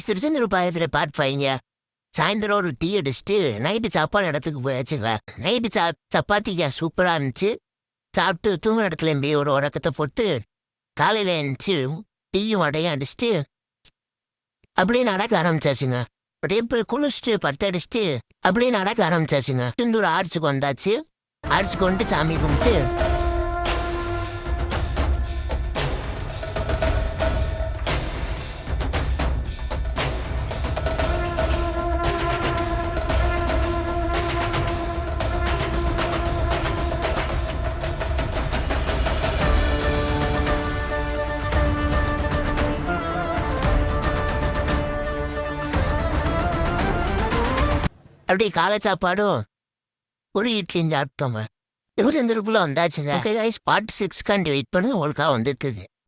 Tiruchendur பாயத்தில் part ஃபைங்க. சாயந்தரம் ஒரு tea அடிச்சுட்டு நைட்டு சாப்பாடு இடத்துக்கு போயாச்சுங்க. நைட்டு சப்பாத்திங்க சூப்பராக இருந்துச்சு. சாப்பிட்டு தூங்குற இடத்துல எம்பி ஒரு உறக்கத்தை போட்டு காலையில் எழுந்துச்சு டீயும் வடையும் அடிச்சுட்டு அப்படியே நடக்க ஆரம்பிச்சாச்சுங்க. அப்படியே போய் குளிச்சுட்டு பத்து அடிச்சுட்டு அப்படியே நடக்க ஆரம்பிச்சாச்சுங்க. திருச்செந்தூர் ஆர்ட்ஸுக்கு வந்தாச்சு. ஆர்ட்ஸுக்கு வந்துட்டு சாமி கும்பிட்டு அப்படியே காலை சாப்பாடும் ஒரு இட்லியும் சாப்பிட்டோங்க. 25 வந்தாச்சுங்க. ஓகே கைஸ், பார்ட் 6 வெயிட் பண்ணி உங்களுக்காக வந்துட்டுது.